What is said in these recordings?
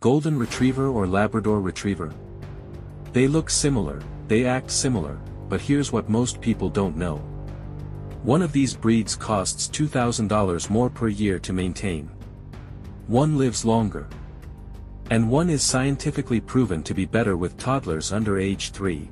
Golden Retriever or Labrador Retriever? They look similar, they act similar, but here's what most people don't know. One of these breeds costs $2,000 more per year to maintain. One lives longer. And one is scientifically proven to be better with toddlers under age 3.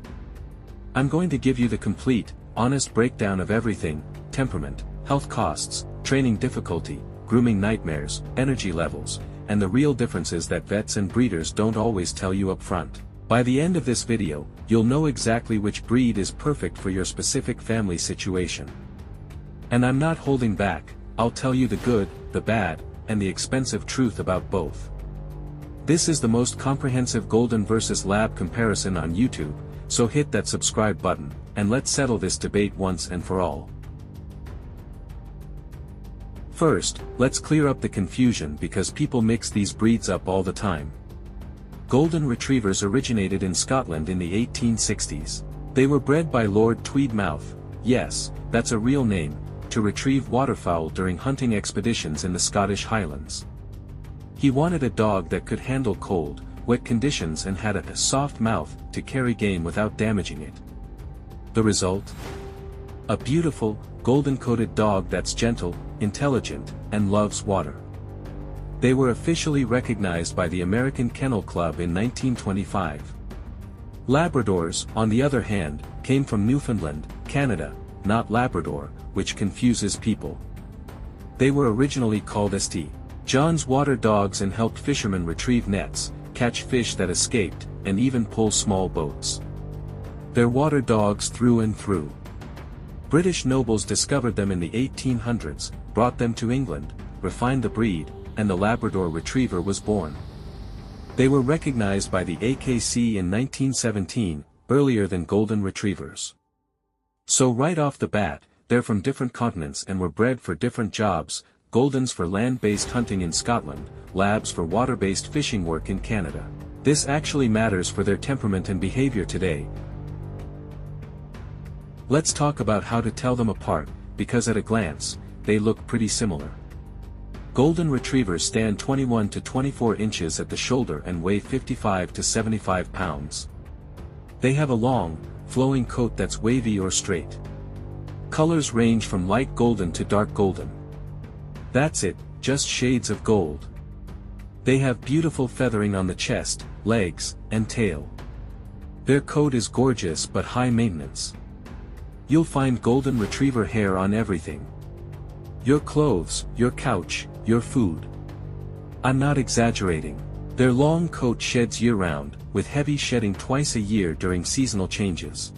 I'm going to give you the complete, honest breakdown of everything: temperament, health costs, training difficulty, grooming nightmares, energy levels, and the real differences that vets and breeders don't always tell you up front. By the end of this video, you'll know exactly which breed is perfect for your specific family situation. And I'm not holding back, I'll tell you the good, the bad, and the expensive truth about both. This is the most comprehensive Golden versus Lab comparison on YouTube, so hit that subscribe button, and let's settle this debate once and for all. First, let's clear up the confusion because people mix these breeds up all the time. Golden Retrievers originated in Scotland in the 1860s. They were bred by Lord Tweedmouth, yes, that's a real name, to retrieve waterfowl during hunting expeditions in the Scottish Highlands. He wanted a dog that could handle cold, wet conditions and had a soft mouth to carry game without damaging it. The result? A beautiful, golden-coated dog that's gentle, intelligent, and loves water. They were officially recognized by the American Kennel Club in 1925. Labradors, on the other hand, came from Newfoundland, Canada, not Labrador, which confuses people. They were originally called St. John's water dogs and helped fishermen retrieve nets, catch fish that escaped, and even pull small boats. They're water dogs through and through. British nobles discovered them in the 1800s, brought them to England, refined the breed, and the Labrador Retriever was born. They were recognized by the AKC in 1917, earlier than Golden Retrievers. So right off the bat, they're from different continents and were bred for different jobs: Goldens for land-based hunting in Scotland, Labs for water-based fishing work in Canada. This actually matters for their temperament and behavior today. Let's talk about how to tell them apart, because at a glance, they look pretty similar. Golden Retrievers stand 21 to 24 inches at the shoulder and weigh 55 to 75 pounds. They have a long, flowing coat that's wavy or straight. Colors range from light golden to dark golden. That's it, just shades of gold. They have beautiful feathering on the chest, legs, and tail. Their coat is gorgeous but high maintenance. You'll find Golden Retriever hair on everything. Your clothes, your couch, your food. I'm not exaggerating. Their long coat sheds year-round, with heavy shedding twice a year during seasonal changes.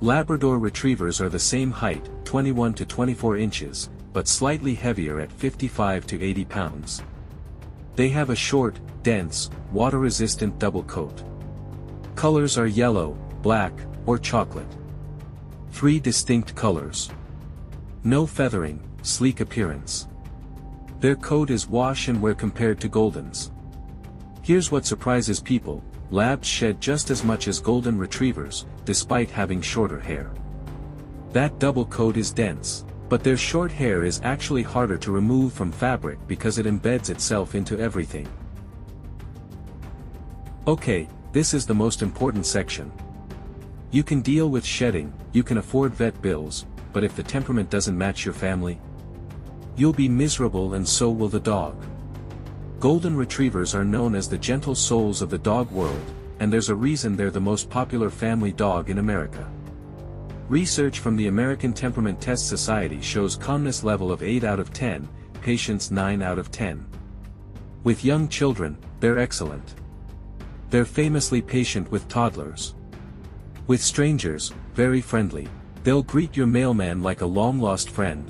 Labrador Retrievers are the same height, 21 to 24 inches, but slightly heavier at 55 to 80 pounds. They have a short, dense, water-resistant double coat. Colors are yellow, black, or chocolate. 3 distinct colors. No feathering, sleek appearance. Their coat is wash and wear compared to Goldens. Here's what surprises people: Labs shed just as much as Golden Retrievers, despite having shorter hair. That double coat is dense, but their short hair is actually harder to remove from fabric because it embeds itself into everything. Okay, this is the most important section. You can deal with shedding, you can afford vet bills, but if the temperament doesn't match your family, you'll be miserable and so will the dog. Golden Retrievers are known as the gentle souls of the dog world, and there's a reason they're the most popular family dog in America. Research from the American Temperament Test Society shows calmness level of 8 out of 10, patience 9 out of 10. With young children, they're excellent. They're famously patient with toddlers. With strangers, very friendly. They'll greet your mailman like a long-lost friend.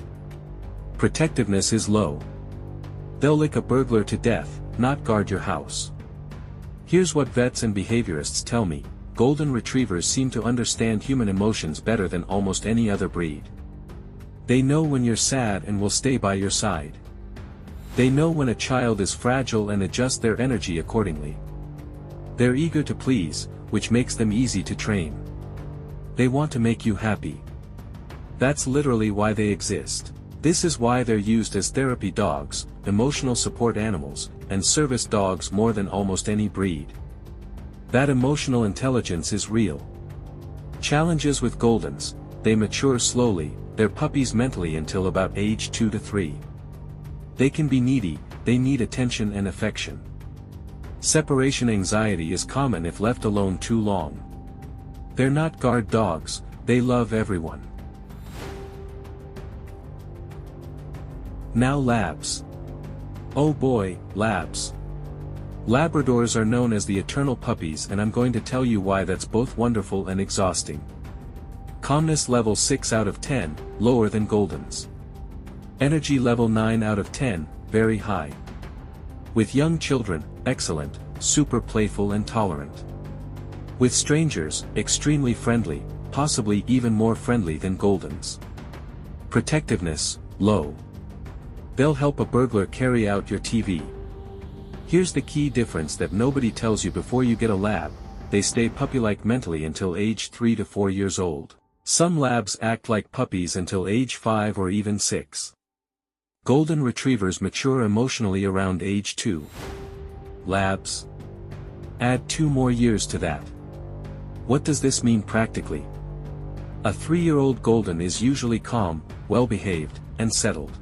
Protectiveness is low. They'll lick a burglar to death, not guard your house. Here's what vets and behaviorists tell me: Golden Retrievers seem to understand human emotions better than almost any other breed. They know when you're sad and will stay by your side. They know when a child is fragile and adjust their energy accordingly. They're eager to please, which makes them easy to train. They want to make you happy. That's literally why they exist. This is why they're used as therapy dogs, emotional support animals, and service dogs more than almost any breed. That emotional intelligence is real. Challenges with Goldens: they mature slowly, they're puppies mentally until about age 2 to 3. They can be needy, they need attention and affection. Separation anxiety is common if left alone too long. They're not guard dogs, they love everyone. Now Labs. Oh boy, Labs. Labradors are known as the eternal puppies, and I'm going to tell you why that's both wonderful and exhausting. Calmness level 6 out of 10, lower than Goldens. Energy level 9 out of 10, very high. With young children, excellent, super playful and tolerant. With strangers, extremely friendly, possibly even more friendly than Goldens. Protectiveness, low. They'll help a burglar carry out your TV. Here's the key difference that nobody tells you before you get a lab: they stay puppy-like mentally until age 3 to 4 years old. Some labs act like puppies until age 5 or even 6. Golden retrievers mature emotionally around age 2. Labs. Add 2 more years to that. What does this mean practically? A 3-year-old golden is usually calm, well-behaved, and settled.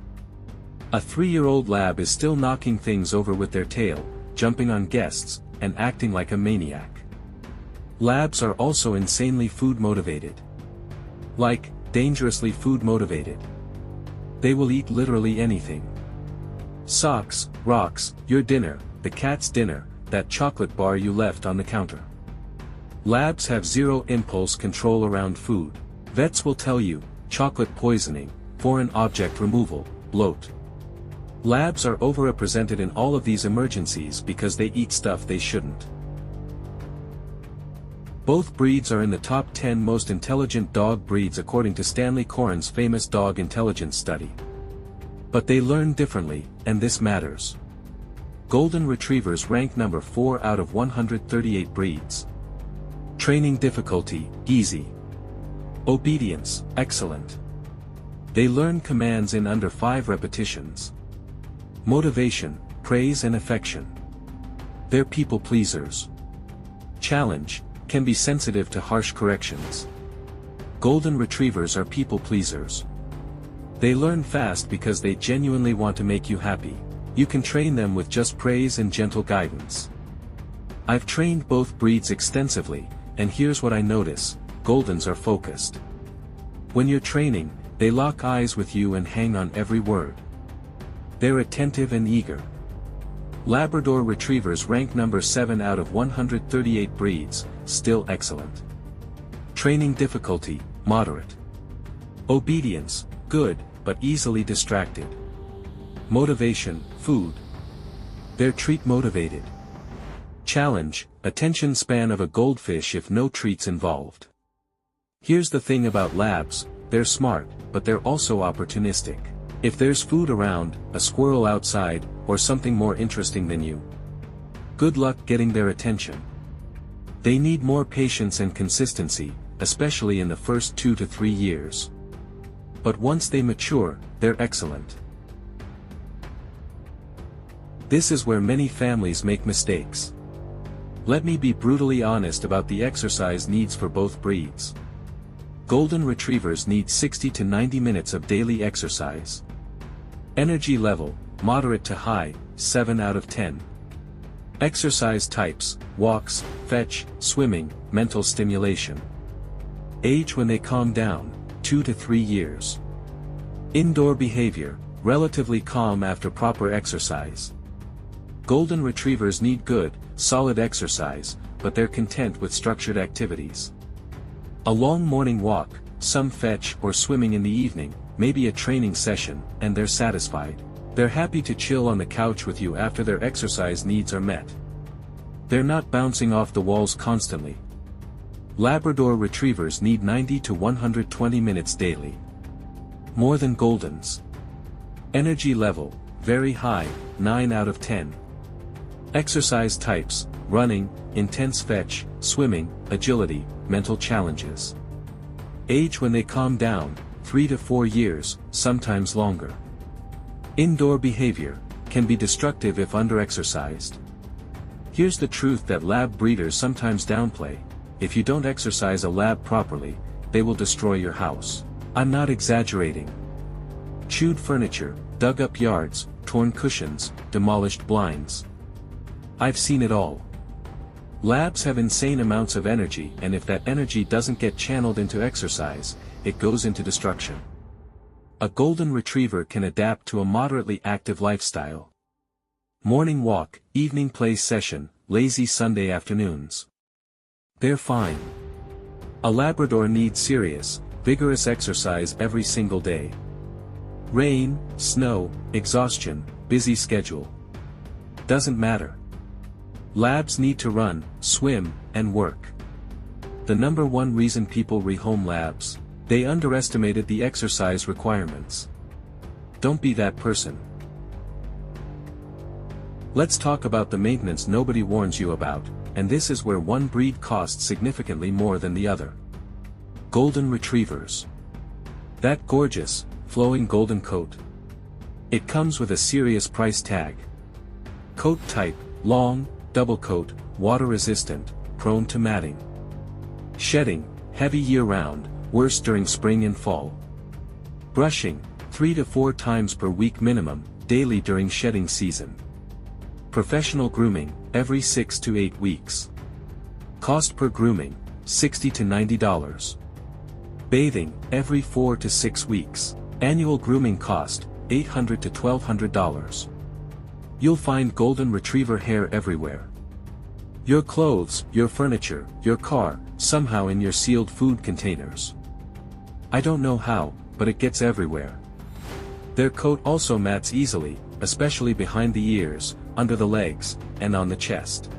A 3-year-old lab is still knocking things over with their tail, jumping on guests, and acting like a maniac. Labs are also insanely food-motivated. Like, dangerously food-motivated. They will eat literally anything. Socks, rocks, your dinner, the cat's dinner, that chocolate bar you left on the counter. Labs have zero impulse control around food. Vets will tell you, chocolate poisoning, foreign object removal, bloat. Labs are overrepresented in all of these emergencies because they eat stuff they shouldn't. Both breeds are in the top 10 most intelligent dog breeds according to Stanley Coren's famous dog intelligence study. But they learn differently, and this matters. Golden Retrievers rank number 4 out of 138 breeds. Training difficulty, easy. Obedience, excellent. They learn commands in under 5 repetitions. Motivation, praise and affection. They're people pleasers. Challenge, can be sensitive to harsh corrections. Golden Retrievers are people pleasers. They learn fast because they genuinely want to make you happy. You can train them with just praise and gentle guidance. I've trained both breeds extensively, and here's what I notice: Goldens are focused. When you're training, they lock eyes with you and hang on every word. They're attentive and eager. Labrador Retrievers rank number 7 out of 138 breeds, still excellent. Training difficulty, moderate. Obedience, good, but easily distracted. Motivation, food. They're treat motivated. Challenge, attention span of a goldfish if no treats involved. Here's the thing about labs: they're smart, but they're also opportunistic. If there's food around, a squirrel outside, or something more interesting than you, good luck getting their attention. They need more patience and consistency, especially in the first 2 to 3 years. But once they mature, they're excellent. This is where many families make mistakes. Let me be brutally honest about the exercise needs for both breeds. Golden Retrievers need 60 to 90 minutes of daily exercise. Energy level, moderate to high, 7 out of 10. Exercise types, walks, fetch, swimming, mental stimulation. Age when they calm down, 2 to 3 years. Indoor behavior, relatively calm after proper exercise. Golden Retrievers need good, solid exercise, but they're content with structured activities. A long morning walk, some fetch or swimming in the evening, maybe a training session, and they're satisfied. They're happy to chill on the couch with you after their exercise needs are met. They're not bouncing off the walls constantly. Labrador Retrievers need 90 to 120 minutes daily. More than Goldens. Energy level, very high, 9 out of 10. Exercise types, running, intense fetch, swimming, agility, mental challenges. Age when they calm down, 3 to 4 years, sometimes longer. Indoor behavior can be destructive if under-exercised. Here's the truth that lab breeders sometimes downplay: if you don't exercise a lab properly, they will destroy your house. I'm not exaggerating. Chewed furniture, dug up yards, torn cushions, demolished blinds. I've seen it all. Labs have insane amounts of energy, and if that energy doesn't get channeled into exercise, it goes into destruction. A golden retriever can adapt to a moderately active lifestyle. Morning walk, evening play session, lazy Sunday afternoons. They're fine. A Labrador needs serious, vigorous exercise every single day. Rain, snow, exhaustion, busy schedule. Doesn't matter. Labs need to run, swim, and work. The number one reason people rehome labs: they underestimated the exercise requirements. Don't be that person. Let's talk about the maintenance nobody warns you about, and this is where one breed costs significantly more than the other. Golden Retrievers. That gorgeous, flowing golden coat. It comes with a serious price tag. Coat type: long, double coat, water-resistant, prone to matting. Shedding: heavy year-round, worse during spring and fall. Brushing: 3 to 4 times per week minimum, daily during shedding season. Professional grooming: every 6 to 8 weeks. Cost per grooming: $60 to $90. Bathing: every 4 to 6 weeks. Annual grooming cost: $800 to $1,200. You'll find golden retriever hair everywhere. Your clothes, your furniture, your car, somehow in your sealed food containers. I don't know how, but it gets everywhere. Their coat also mats easily, especially behind the ears, under the legs, and on the chest.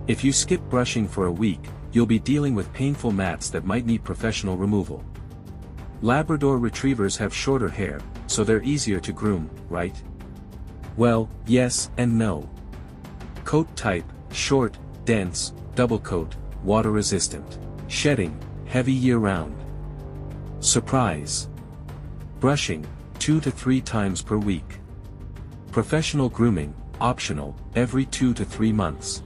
If you skip brushing for a week, you'll be dealing with painful mats that might need professional removal. Labrador retrievers have shorter hair, so they're easier to groom, right? Well, yes and no. Coat type: short, dense, double coat, water-resistant. Shedding: heavy year-round. Surprise! Brushing: 2 to 3 times per week. Professional grooming: optional, every 2 to 3 months.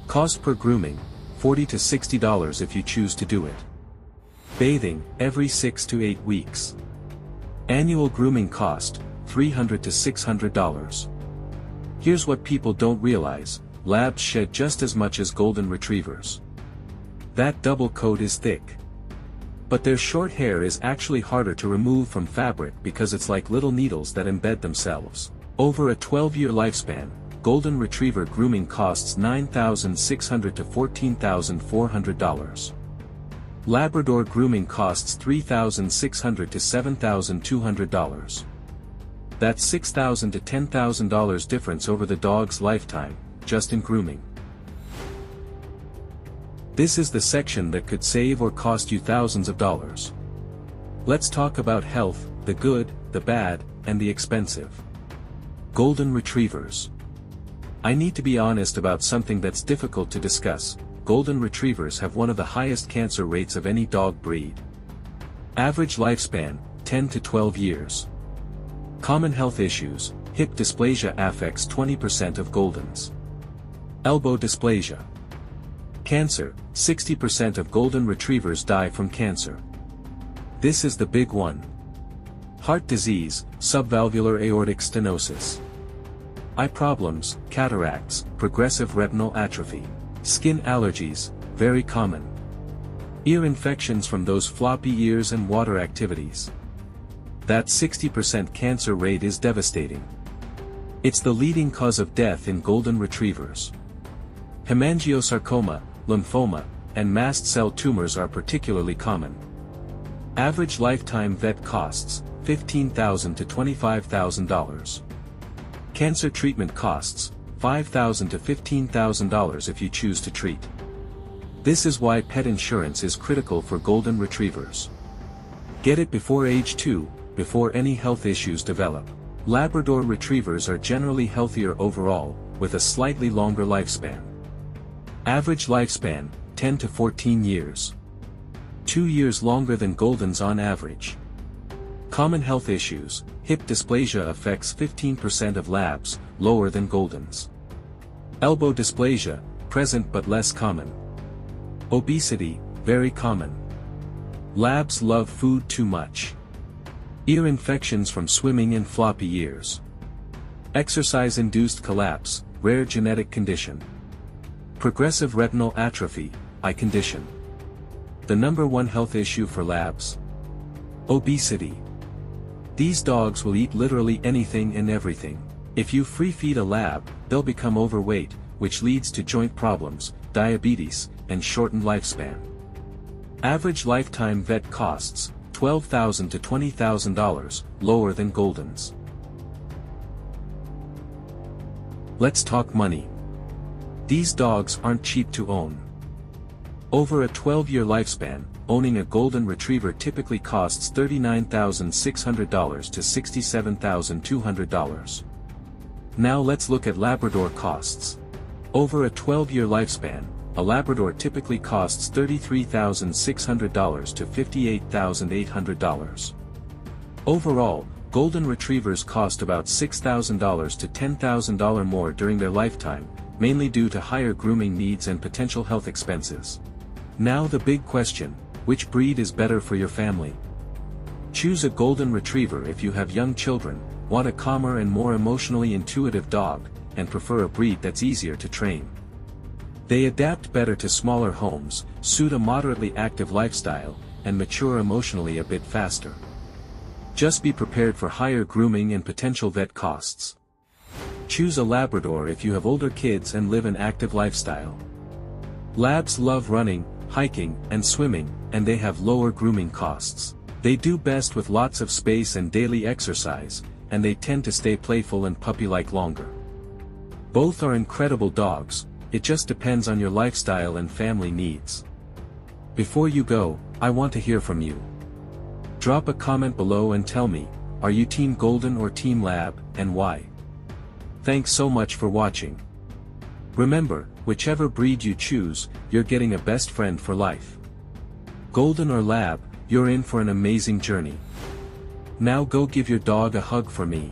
Cost per grooming: $40 to $60 if you choose to do it. Bathing: every 6 to 8 weeks. Annual grooming cost: $300 to $600. Here's what people don't realize: labs shed just as much as golden retrievers. That double coat is thick. But their short hair is actually harder to remove from fabric because it's like little needles that embed themselves. Over a 12-year lifespan, golden retriever grooming costs $9,600 to $14,400. Labrador grooming costs $3,600 to $7,200. That's $6,000 to $10,000 difference over the dog's lifetime, just in grooming. This is the section that could save or cost you thousands of dollars. Let's talk about health, the good, the bad, and the expensive. Golden retrievers. I need to be honest about something that's difficult to discuss. Golden retrievers have one of the highest cancer rates of any dog breed. Average lifespan: 10 to 12 years. Common health issues: hip dysplasia affects 20% of Goldens. Elbow dysplasia. Cancer: 60% of Golden Retrievers die from cancer. This is the big one. Heart disease: subvalvular aortic stenosis. Eye problems: cataracts, progressive retinal atrophy. Skin allergies: very common. Ear infections from those floppy ears and water activities. That 60% cancer rate is devastating. It's the leading cause of death in Golden Retrievers. Hemangiosarcoma, lymphoma, and mast cell tumors are particularly common. Average lifetime vet costs: $15,000 to $25,000. Cancer treatment costs: $5,000 to $15,000 if you choose to treat. This is why pet insurance is critical for Golden Retrievers. Get it before age 2, before any health issues develop. Labrador Retrievers are generally healthier overall, with a slightly longer lifespan. Average lifespan: 10 to 14 years. 2 years longer than Goldens on average. Common health issues: hip dysplasia affects 15% of labs, lower than Goldens. Elbow dysplasia, present but less common. Obesity, very common. Labs love food too much. Ear infections from swimming in floppy ears. Exercise-induced collapse, rare genetic condition. Progressive retinal atrophy, eye condition. The number one health issue for labs: obesity. These dogs will eat literally anything and everything. If you free-feed a lab, they'll become overweight, which leads to joint problems, diabetes, and shortened lifespan. Average lifetime vet costs, $12,000 to $20,000, lower than Goldens. Let's talk money. These dogs aren't cheap to own. Over a 12-year lifespan, owning a Golden Retriever typically costs $39,600 to $67,200. Now let's look at Labrador costs. Over a 12-year lifespan, a Labrador typically costs $33,600 to $58,800. Overall, Golden Retrievers cost about $6,000 to $10,000 more during their lifetime, mainly due to higher grooming needs and potential health expenses. Now the big question: which breed is better for your family? Choose a Golden Retriever if you have young children, want a calmer and more emotionally intuitive dog, and prefer a breed that's easier to train. They adapt better to smaller homes, suit a moderately active lifestyle, and mature emotionally a bit faster. Just be prepared for higher grooming and potential vet costs. Choose a Labrador if you have older kids and live an active lifestyle. Labs love running, hiking, and swimming, and they have lower grooming costs. They do best with lots of space and daily exercise, and they tend to stay playful and puppy-like longer. Both are incredible dogs, it just depends on your lifestyle and family needs. Before you go, I want to hear from you. Drop a comment below and tell me, are you Team Golden or Team Lab, and why? Thanks so much for watching. Remember, whichever breed you choose, you're getting a best friend for life. Golden or Lab, you're in for an amazing journey. Now go give your dog a hug for me.